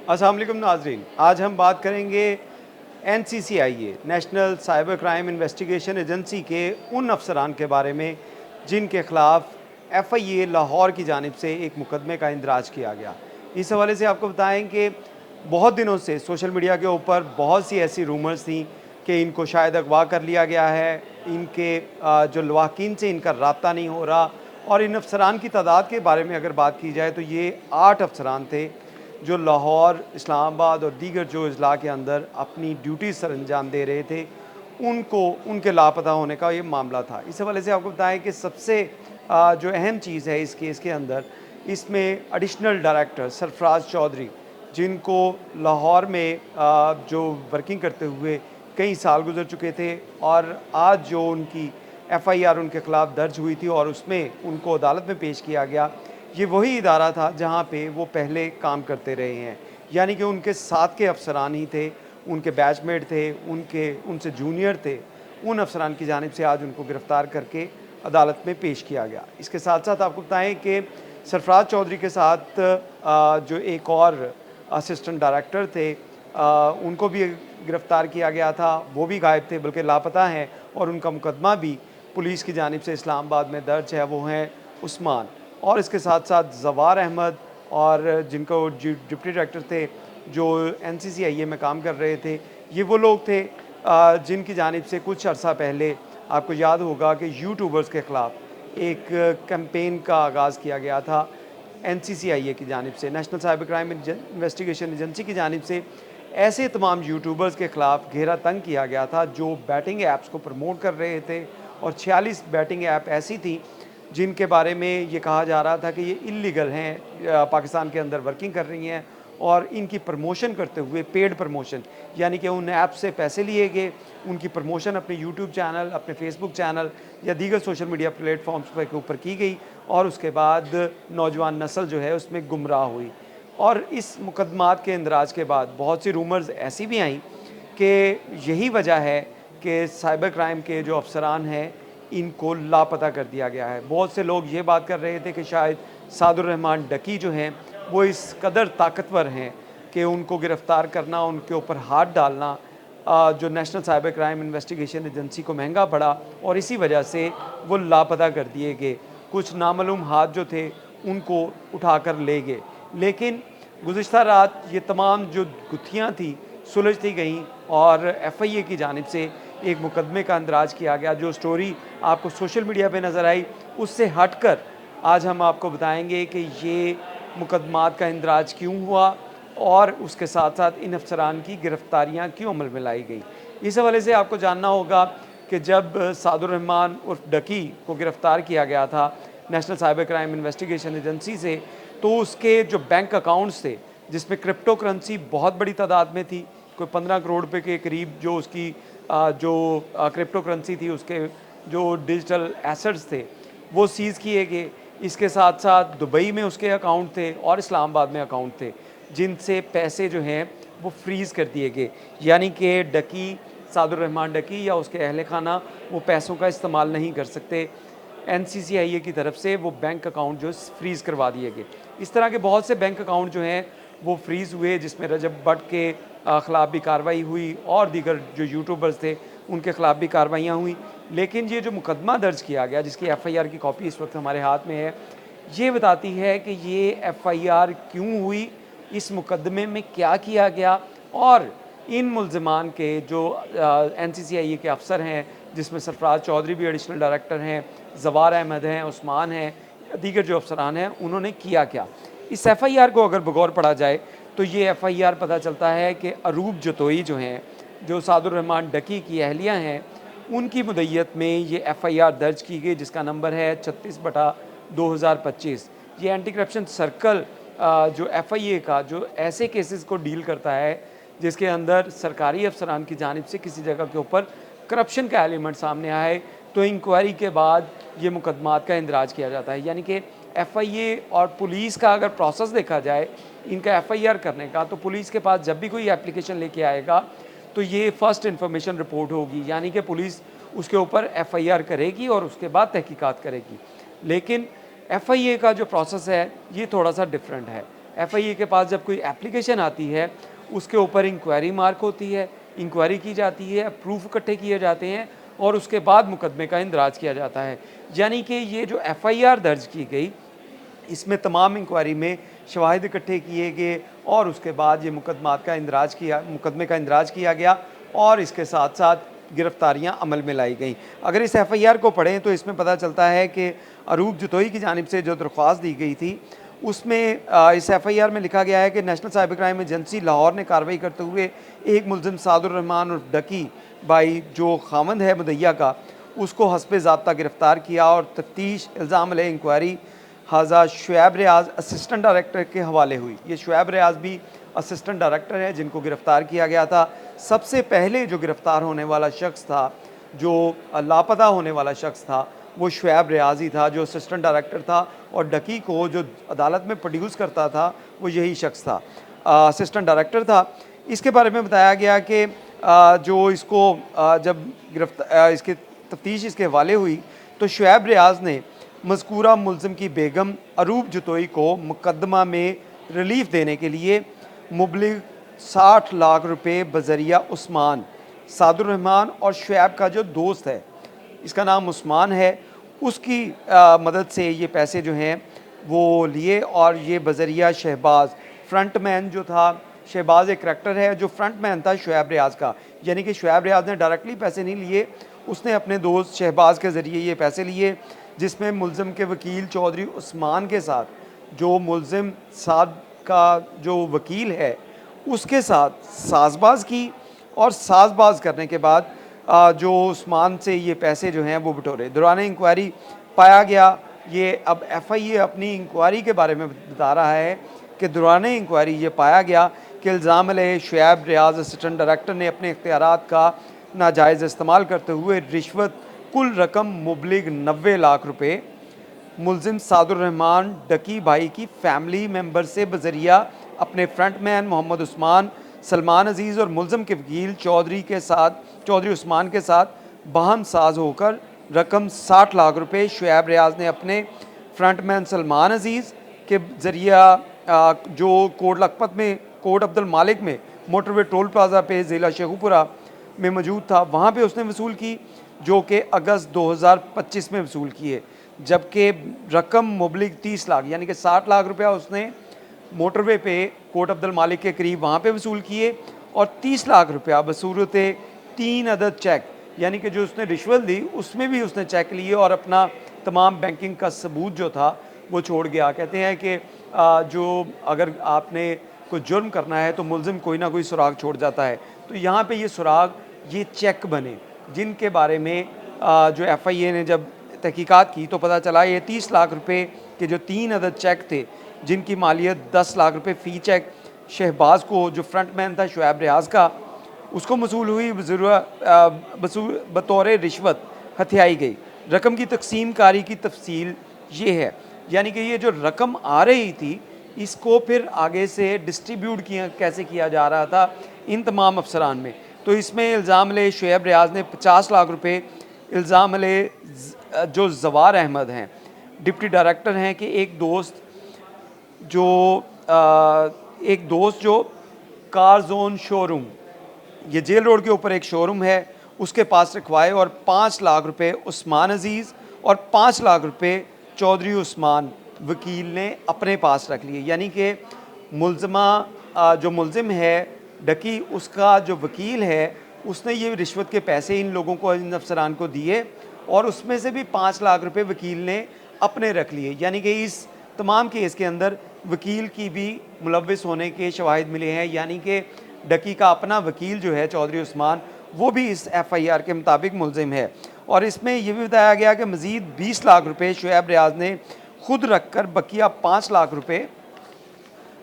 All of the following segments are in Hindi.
अस्सलाम वालेकुम नाज़रीन, आज हम बात करेंगे NCCIA national cyber crime investigation agency के उन अफसरान के बारे में जिनके ख़िलाफ़ FIA लाहौर की जानिब से एक मुकदमे का इंदराज किया गया। इस हवाले से आपको बताएं कि बहुत दिनों से सोशल मीडिया के ऊपर बहुत सी ऐसी रूमर्स थी कि इनको शायद अगवा कर लिया गया है, इनके जो लवाकिन से इनका रब्ता नहीं हो रहा। और इन अफसरान की तादाद के बारे में अगर बात की जाए तो ये 8 अफसरान थे जो लाहौर, इस्लामाबाद और दीगर जो अजला के अंदर अपनी ड्यूटी सर अंजाम दे रहे थे, उनको उनके लापता होने का ये मामला था। इस हवाले से आपको बताएं कि सबसे जो अहम चीज़ है इस केस के अंदर, इसमें एडिशनल डायरेक्टर सरफराज चौधरी, जिनको लाहौर में जो वर्किंग करते हुए कई साल गुजर चुके थे, और आज जो उनकी FIR उनके ख़िलाफ़ दर्ज हुई थी और उसमें उनको अदालत में पेश किया गया, ये वही इदारा था जहाँ पे वो पहले काम करते रहे हैं। यानी कि उनके साथ के अफसरान ही थे, उनके बैचमेट थे, उनसे जूनियर थे। उन अफसरान की जानिब से आज उनको गिरफ़्तार करके अदालत में पेश किया गया। इसके साथ-साथ आपको बताएँ कि सरफराज चौधरी के साथ जो एक और असिस्टेंट डायरेक्टर थे, उनको भी गिरफ़्तार किया गया था। वो भी गायब थे, बल्कि लापता हैं, और उनका मुकदमा भी पुलिस की जानिब से इस्लामाबाद में दर्ज है। वो हैं उस्मान, और इसके साथ-साथ ज़वार अहमद, और जिनको डिप्टी डायरेक्टर थे जो NCCIA में काम कर रहे थे। ये वो लोग थे जिनकी जानिब से कुछ अर्सा पहले आपको याद होगा कि यूट्यूबर्स के ख़िलाफ़ एक कैंपेन का आगाज़ किया गया था NCCIA की जानिब से, national cyber crime investigation agency की जानिब से। ऐसे तमाम यूट्यूबर्स के ख़िलाफ़ घेरा तंग किया गया था जो बैटिंग ऐप्स को प्रमोट कर रहे थे, और 46 बैटिंग ऐप ऐसी थी जिनके बारे में ये कहा जा रहा था कि ये इल्लीगल हैं, पाकिस्तान के अंदर वर्किंग कर रही हैं, और इनकी प्रमोशन करते हुए पेड प्रमोशन, यानी कि उन ऐप से पैसे लिए गए, उनकी प्रमोशन अपने यूट्यूब चैनल, अपने फेसबुक चैनल या दीगर सोशल मीडिया प्लेटफॉर्म्स पर के ऊपर की गई, और उसके बाद नौजवान नस्ल जो है उसमें गुमराह हुई। और इस मुकदमात के इंदराज के बाद बहुत सी रूमर्स ऐसी भी आईं कि यही वजह है कि साइबर क्राइम के जो अफसरान हैं इनको लापता कर दिया गया है। बहुत से लोग ये बात कर रहे थे कि शायद सादुर रहमान डकी जो हैं वो इस कदर ताकतवर हैं कि उनको गिरफ़्तार करना, उनके ऊपर हाथ डालना जो national cyber crime investigation agency को महंगा पड़ा, और इसी वजह से वो लापता कर दिए गए। कुछ नामालूम हाथ जो थे उनको उठाकर ले गए, लेकिन गुज़िश्ता रात ये तमाम जो गुत्थियाँ थी सुलझती गईं, और FIA की जानिब से एक मुकदमे का इंदराज किया गया। जो स्टोरी आपको सोशल मीडिया पे नज़र आई, उससे हटकर आज हम आपको बताएंगे कि ये मुकदमात का इंदराज क्यों हुआ, और उसके साथ साथ इन अफसरान की गिरफ़्तारियाँ क्यों अमल में लाई गई। इस हवाले से आपको जानना होगा कि जब सादुर रहमान उर्फ डकी को गिरफ़्तार किया गया था national cyber crime investigation agency से, तो उसके जो बैंक अकाउंट्स थे जिसमें क्रिप्टो करेंसी बहुत बड़ी तादाद में थी, कोई 15 करोड़ रुपए के करीब जो उसकी जो क्रिप्टो करेंसी थी, उसके जो डिजिटल एसेट्स थे वो सीज़ किए गए। इसके साथ साथ दुबई में उसके अकाउंट थे और इस्लामाबाद में अकाउंट थे, जिनसे पैसे जो हैं वो फ्रीज़ कर दिए गए। यानी कि डकी, सादुर रहमान डकी या उसके अहल खाना वो पैसों का इस्तेमाल नहीं कर सकते। NCCIA की तरफ से वो बैंक अकाउंट जो फ्रीज़ करवा दिए गए। इस तरह के बहुत से बैंक अकाउंट जो हैं वो फ्रीज़ हुए, जिसमें रजब भट्ट के ख़िलाफ़ भी कार्रवाई हुई, और दीगर जो यूट्यूबर्स थे उनके ख़िलाफ़ भी कार्रवाइयाँ हुई। लेकिन ये जो मुकदमा दर्ज किया गया, जिसकी FIR की कॉपी इस वक्त हमारे हाथ में है, ये बताती है कि ये FIR क्यों हुई, इस मुकदमे में क्या किया गया, और इन मुल्ज़िमान के जो NCCIA के अफसर हैं, जिसमें सरफराज चौधरी भी एडिशनल डायरेक्टर हैं, ज़वार अहमद हैं, उस्मान हैं, दीगर जो अफसरान हैं, उन्होंने किया क्या। इस FIR को अगर बगौर पढ़ा जाए तो ये FIR पता चलता है कि अरूब जतोई जो हैं, जो सादुर रहमान डकी की अहलिया हैं, उनकी मुद्दत में ये FIR दर्ज की गई, जिसका नंबर है 36/2025। ये एंटी करप्शन सर्कल जो FIA का जो ऐसे केसेस को डील करता है जिसके अंदर सरकारी अफसरान की जानिब से किसी जगह के ऊपर करप्शन का एलिमेंट सामने आए, तो इंक्वायरी के बाद ये मुकदमात का इंदराज किया जाता है। यानी कि FIA और पुलिस का अगर प्रोसेस देखा जाए इनका FIR करने का, तो पुलिस के पास जब भी कोई एप्लीकेशन लेके आएगा तो ये फ़र्स्ट इन्फॉर्मेशन रिपोर्ट होगी, यानी कि पुलिस उसके ऊपर FIR करेगी और उसके बाद तहकीकात करेगी। लेकिन FIA का जो प्रोसेस है ये थोड़ा सा डिफरेंट है। FIA के पास जब कोई एप्लीकेशन आती है उसके ऊपर इंक्वायरी मार्क होती है, इंक्वायरी की जाती है, प्रूफ इकट्ठे किए जाते हैं और उसके बाद मुकदमे का इंदराज किया जाता है। यानी कि ये जो FIR दर्ज की गई, इसमें तमाम इंक्वायरी में शवाहिद इकट्ठे किए गए और उसके बाद ये मुकदमे का इंदराज किया गया और इसके साथ साथ गिरफ्तारियां अमल में लाई गई। अगर इस FIR को पढ़ें तो इसमें पता चलता है कि अरूप जतोई की जानिब से जो दरख्वास्त दी गई थी उसमें इस FIR में लिखा गया है कि national cyber crime agency Lahore ने कार्रवाई करते हुए एक मुलजिम सादुर रहमान और डकी भाई जो खामंद है मुदैया का, उसको हस्बे ज़ाब्ता गिरफ़्तार किया और तफ्तीश इल्ज़ाम अलैह इंक्वायरी हाजा शुएब रियाज असिस्टेंट डायरेक्टर के हवाले हुई। ये शुएब रियाज भी असिस्टेंट डायरेक्टर है जिनको गिरफ़्तार किया गया था। सबसे पहले जो गिरफ़्तार होने वाला शख्स था, जो लापता होने वाला शख्स था, वो शुएब रियाज ही था जो असिस्टेंट डायरेक्टर था और डकी को जो अदालत में प्रोड्यूस करता था वो यही शख्स था, असिस्टेंट डायरेक्टर था। इसके बारे में बताया गया कि जो इसको जब इसकी तफ्तीश इसके हवाले हुई तो शुएब रियाज ने मज़कूरा मुलज़िम की बेगम अरूप जतोई को मुकदमा में रिलीफ देने के लिए मुबलिग 60 लाख रुपए बजरिया उस्मान, सादुर रहमान और शुएब का जो दोस्त है, इसका नाम उस्मान है, उसकी मदद से ये पैसे जो हैं वो लिए और ये बजरिया शहबाज फ्रंटमैन जो था, शहबाज एक करैक्टर है जो फ्रंटमैन था शुएब रियाज का, यानी कि शुएब रियाज ने डायरेक्टली पैसे नहीं लिए, उसने अपने दोस्त शहबाज के ज़रिए ये पैसे लिए, जिसमें मुलज़िम के वकील चौधरी उस्मान के साथ, जो मुलज़िम साद का जो वकील है उसके साथ साजबाज की और साजबाज करने के बाद जो उस्मान से ये पैसे जो हैं वो बटोरे। दौरान इंक्वायरी पाया गया, ये अब FIA अपनी इंक्वायरी के बारे में बता रहा है कि दौरान इंक्वायरी ये पाया गया कि इल्ज़ाम अलैह शुएब रियाज असिस्टेंट डायरेक्टर ने अपने इख्तियारात का नाजायज़ इस्तेमाल करते हुए रिश्वत कुल रकम मुबलिग 90 लाख रुपए मुलजिम सादुर रहमान डकी भाई की फैमिली मेंबर से बजरिया अपने फ्रंटमैन मोहम्मद उस्मान, सलमान अजीज़ और मुलजिम के वकील चौधरी उस्मान के साथ बाहम साज होकर रकम 60 लाख रुपए शुएब रियाज ने अपने फ्रंटमैन सलमान अजीज़ के ज़रिया जो कोट लखपत में कोट अब्दुल मालिक में मोटरवे टोल प्लाजा पे ज़िला शेखुपुरा में मौजूद था, वहाँ पे उसने वसूल की, जो कि अगस्त 2025 में वसूल किए। जबकि रकम मुबलिग 30 लाख यानी कि 60 लाख रुपया उसने मोटरवे पे कोट अब्दुल मालिक के करीब वहाँ पे वसूल किए और 30 लाख रुपया बसूरत 3 अदद चेक, यानी कि जो उसने रिश्वत दी उसमें भी उसने चेक लिए और अपना तमाम बैंकिंग का सबूत जो था वो छोड़ गया। कहते हैं कि जो अगर आपने कोई जुर्म करना है तो मुलजिम कोई ना कोई सुराग छोड़ जाता है, तो यहाँ पे ये सुराग, ये चेक बने जिनके बारे में जो FIA ने जब तहकीकात की तो पता चला ये 30 लाख रुपए के जो 3 अदद चेक थे जिनकी मालियत 10 लाख रुपए फ़ी चेक शहबाज को, जो फ्रंटमैन था शुएब रियाज का, उसको मसूल हुई बतौर रिश्वत हथियाई गई। रकम की तकसीम कारी की तफसील ये है, यानी कि ये जो रकम आ रही थी इसको फिर आगे से डिस्ट्रीब्यूट कैसे किया जा रहा था इन तमाम अफसरान में। तो इसमें इल्ज़ाम ले शुएब रियाज ने 50 लाख रुपए इल्ज़ाम ले जो जवार अहमद हैं डिप्टी डायरेक्टर हैं कि एक दोस्त जो कार जोन शोरूम, ये जेल रोड के ऊपर एक शोरूम है, उसके पास रखवाए और 5 लाख रुपए उस्मान अजीज़ और 5 लाख रुपए चौधरी उस्मान वकील ने अपने पास रख लिए। यानी कि जो मुलजिम है डकी, उसका जो वकील है उसने ये रिश्वत के पैसे इन लोगों को, इन अफसरान को दिए और उसमें से भी 5 लाख रुपए वकील ने अपने रख लिए। यानी कि इस तमाम केस के अंदर वकील की भी मुलव्विस होने के शवाहिद मिले हैं, यानी कि डकी का अपना वकील जो है चौधरी उस्मान, वो भी इस FIR के मुताबिक मुलजिम है। और इसमें यह भी बताया गया कि मज़ीद 20 लाख रुपए शुएब रियाज ने खुद रख कर बकिया 5 लाख रुपए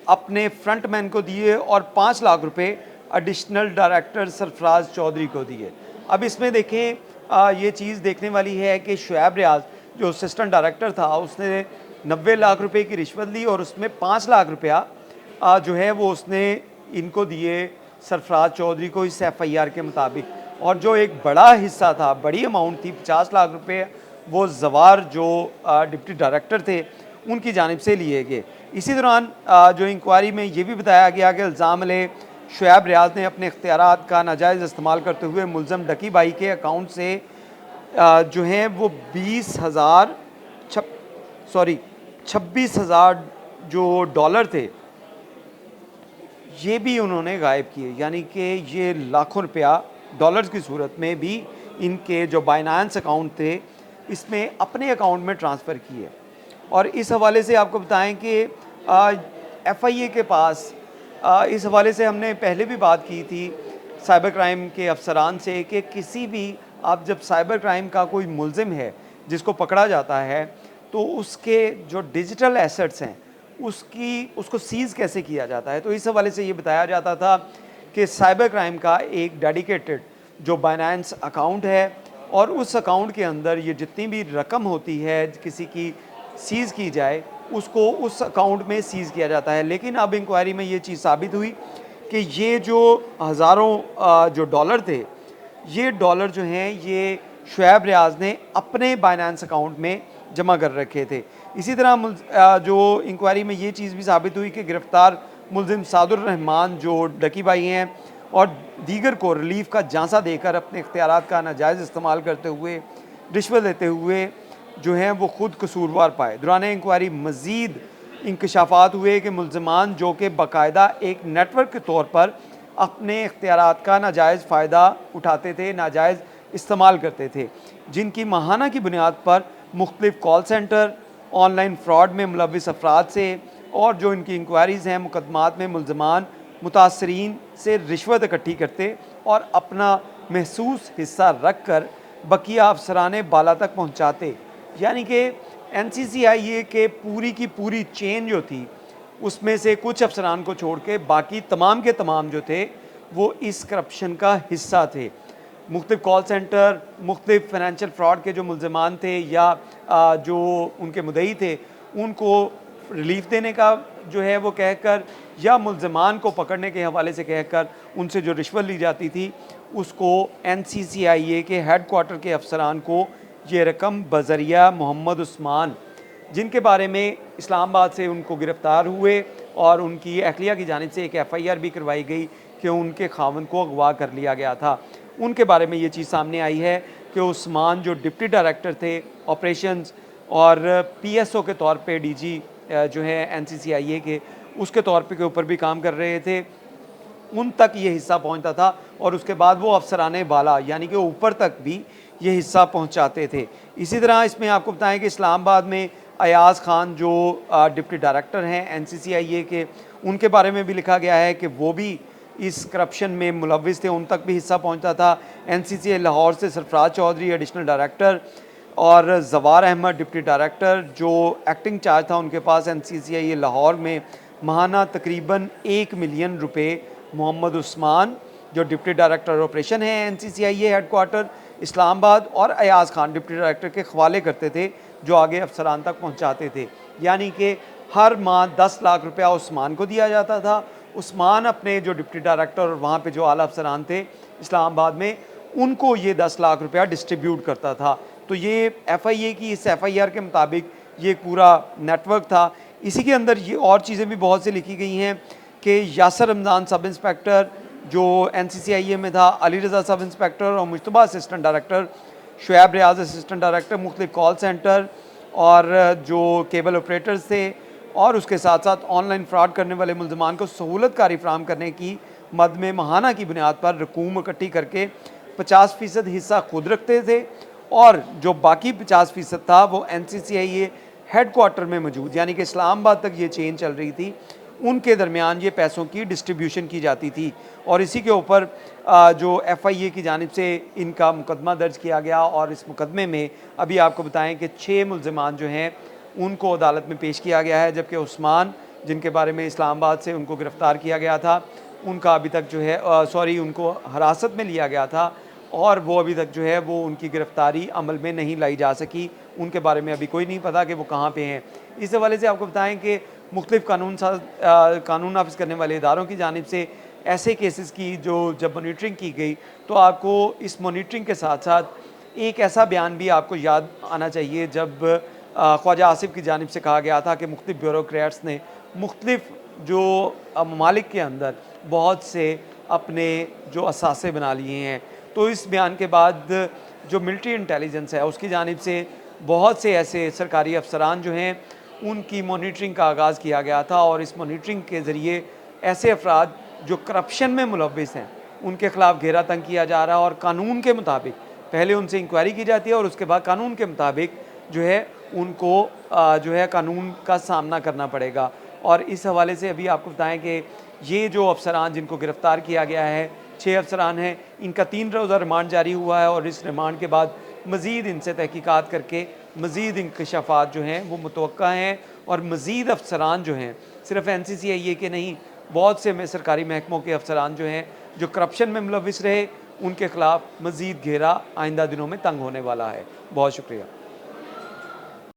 अपने फ्रंटमैन को दिए और 5 लाख रुपए एडिशनल डायरेक्टर सरफराज चौधरी को दिए। अब इसमें देखें ये चीज़ देखने वाली है कि शुएब रियाज जो असिस्टेंट डायरेक्टर था उसने 90 लाख रुपए की रिश्वत ली और उसमें 5 लाख रुपया जो है वो उसने इनको दिए सरफराज चौधरी को इस FIR के मुताबिक, और जो एक बड़ा हिस्सा था, बड़ी अमाउंट थी 50 लाख रुपए, वो जवार जो डिप्टी डायरेक्टर थे उनकी जानिब से लिए गए। इसी दौरान जो इंक्वायरी में ये भी बताया गया कि इल्ज़ाम ले शुएब रियाज ने अपने इख्तियारात का नाजायज़ इस्तेमाल करते हुए मुलज़म डकी बाई के अकाउंट से जो हैं वो 20,000 26,000 जो डॉलर थे ये भी उन्होंने गायब किए, यानी कि ये लाखों रुपया डॉलर्स की सूरत में भी इनके जो बाइनेंस अकाउंट थे इसमें अपने अकाउंट में ट्रांसफ़र किए। और इस हवाले से आपको बताएं कि एफआईए के पास इस हवाले से हमने पहले भी बात की थी साइबर क्राइम के अफसरान से कि किसी भी आप जब साइबर क्राइम का कोई मुलजिम है जिसको पकड़ा जाता है तो उसके जो डिजिटल एसेट्स हैं उसको सीज़ कैसे किया जाता है। तो इस हवाले से ये बताया जाता था कि साइबर क्राइम का एक डेडिकेटेड जो बाइनेंस अकाउंट है और उस अकाउंट के अंदर ये जितनी भी रकम होती है किसी की सीज़ की जाए उसको उस अकाउंट में सीज़ किया जाता है। लेकिन अब इंक्वायरी में ये चीज़ साबित हुई कि ये जो हज़ारों जो डॉलर थे ये डॉलर जो हैं ये शुएब रियाज ने अपने बाइनेंस अकाउंट में जमा कर रखे थे। इसी तरह जो इंक्वायरी में ये चीज़ भी साबित हुई कि गिरफ्तार मुलजिम सादुर रहमान जो डकी भाई हैं और दीगर को रिलीफ का झांसा देकर अपने इख्तियारात का नाजायज़ इस्तेमाल करते हुए रिश्वत लेते हुए जो हैं वो ख़ुद कसूरवार पाए। दौरान इंक्वायरी मज़ीद इंकशाफात हुए कि मुलजमान जो कि बाकायदा एक नेटवर्क के तौर पर अपने इख्तियारात का नाजायज़ फ़ायदा उठाते थे, नाजायज़ इस्तेमाल करते थे, जिनकी माहाना की बुनियाद पर मुख्तलिफ़ कॉल सेंटर ऑनलाइन फ़्रॉड में मुलविस अफराद से और जो इनकी इंक्वायरीज़ हैं मुकदमात में मुलजमान मुतासरीन से रिश्वत इकट्ठी करते और अपना महसूस हिस्सा रख कर बकिया अफसरान बाला तक पहुँचाते। यानी कि NCCIA के पूरी की पूरी चेन जो थी उसमें से कुछ अफसरान को छोड़ के बाकी तमाम के तमाम जो थे वो इस करप्शन का हिस्सा थे। मुख्तलिफ़ कॉल सेंटर, मुख्तलिफ़ फ़ाइनेंशियल फ्रॉड के जो मुलज़मान थे या जो उनके मुद्दई थे उनको रिलीफ़ देने का जो है वो कहकर या मुलज़मान को पकड़ने के हवाले से कहकर उनसे जो रिश्वत ली जाती थी उसको NCCIA के हेड क्वार्टर के अफसरान को ये रकम बज़रिया मोहम्मद उस्मान जिनके बारे में इस्लामाबाद से उनको गिरफ़्तार हुए और उनकी अहलिया की जानिब से एक FIR भी करवाई गई कि उनके खावंद को अगवा कर लिया गया था। उनके बारे में ये चीज़ सामने आई है कि उस्मान जो डिप्टी डायरेक्टर थे ऑपरेशंस और PSO के तौर पे DG जो है NCCIA के उसके तौर पे के ऊपर भी काम कर रहे थे, उन तक ये हिस्सा पहुंचता था और उसके बाद वो अफसराने बाला यानी कि ऊपर तक भी ये हिस्सा पहुंचाते थे। इसी तरह इसमें आपको बताएं कि इस्लामाबाद में अयाज़ खान जो डिप्टी डायरेक्टर हैं NCCIA के उनके बारे में भी लिखा गया है कि वो भी इस करप्शन में मुलविस थे, उन तक भी हिस्सा पहुंचता था। NCCI लाहौर से सरफराज चौधरी एडिशनल डायरेक्टर और जवार अहमद डिप्टी डायरेक्टर जो एक्टिंग चार्ज था उनके पास NCCI लाहौर में माहाना तकरीबन 1 मिलियन रुपए मोहम्मद उस्मान जो डिप्टी डायरेक्टर ऑपरेशन है NCCI हेड क्वार्टर इस्लामाबाद और अयाज़ खान डिप्टी डायरेक्टर के हवाले करते थे जो आगे अफसरान तक पहुंचाते थे। यानी कि हर माह 10 लाख रुपया उस्मान को दिया जाता था। उस्मान अपने जो डिप्टी डायरेक्टर और वहाँ पे जो आला अफसरान थे इस्लामाबाद में उनको ये 10 लाख रुपया डिस्ट्रीब्यूट करता था। तो ये FIA की इस FIR के मुताबिक ये पूरा नेटवर्क था। इसी के अंदर ये और चीज़ें भी बहुत सी लिखी गई हैं कि यासर रमज़ान सब इंस्पेक्टर जो NCCIA में था, अली रज़ा सब इंस्पेक्टर और मुश्तबा असिस्टेंट डायरेक्टर, शुएब रियाज असिस्टेंट डायरेक्टर, मुख्तलिफ़ कॉल सेंटर और जो केबल ऑपरेटर्स थे और उसके साथ साथ ऑनलाइन फ्रॉड करने वाले मुलजमान को सहूलत कारी फ्राहम करने की मद में माहाना की बुनियाद पर रकूम इकट्ठी करके 50% हिस्सा खुद रखते थे और जो बाकी 50% था वो NCCIA हेड क्वार्टर में मौजूद यानी कि इस्लामाबाद तक ये चेन चल रही थी, उनके दरमियान ये पैसों की डिस्ट्रीब्यूशन की जाती थी। और इसी के ऊपर जो FIA की जानिब से इनका मुकदमा दर्ज किया गया और इस मुकदमे में अभी आपको बताएं कि 6 मुलजमान जो हैं उनको अदालत में पेश किया गया है, जबकि उस्मान जिनके बारे में इस्लामाबाद से उनको गिरफ़्तार किया गया था उनका अभी तक जो है उनको हिरासत में लिया गया था और वो अभी तक जो है वो उनकी गिरफ़्तारी अमल में नहीं लाई जा सकी। उनके बारे में अभी कोई नहीं पता कि वो कहाँ पे हैं। इस हवाले से आपको बताएं कि मुख्तलिफ़ कानून नाफिज करने वाले इदारों की जानिब से ऐसे केसेस की जो जब मॉनिटरिंग की गई तो आपको इस मॉनिटरिंग के साथ साथ एक ऐसा बयान भी आपको याद आना चाहिए जब ख्वाजा आसिफ की जानिब से कहा गया था कि मुख्तलिफ ब्यूरोक्रेट्स ने मुख्तलिफ जो ममालिक के अंदर बहुत से अपने जो असासे बना लिए हैं। तो इस बयान के बाद जो मिलिट्री इंटेलिजेंस है उसकी जानिब से बहुत से ऐसे सरकारी अफसरान जो हैं उनकी मॉनिटरिंग का आगाज़ किया गया था और इस मॉनिटरिंग के ज़रिए ऐसे अफराद जो करप्शन में मुलव्विस हैं उनके ख़िलाफ़ घेरा तंग किया जा रहा है और कानून के मुताबिक पहले उनसे इंक्वायरी की जाती है और उसके बाद कानून के मुताबिक जो है उनको जो है कानून का सामना करना पड़ेगा। और इस हवाले से अभी आपको बताएं कि ये जो अफसरान जिनको गिरफ़्तार किया गया है 6 अफसरान हैं, इनका 3 रोज़ा रिमांड जारी हुआ है और इस रिमांड के बाद मज़ीद इनसे तहकीकात करके मज़ीद इंकशाफात जो हैं वो मुतवक्का हैं और मज़ीद अफसरान जो हैं सिर्फ NCCIA के नहीं बहुत से में सरकारी महकमों के अफसरान जो हैं जो करप्शन में मुलविस रहे उनके ख़िलाफ़ मज़ीद घेरा आइंदा दिनों में तंग होने वाला है। बहुत शुक्रिया।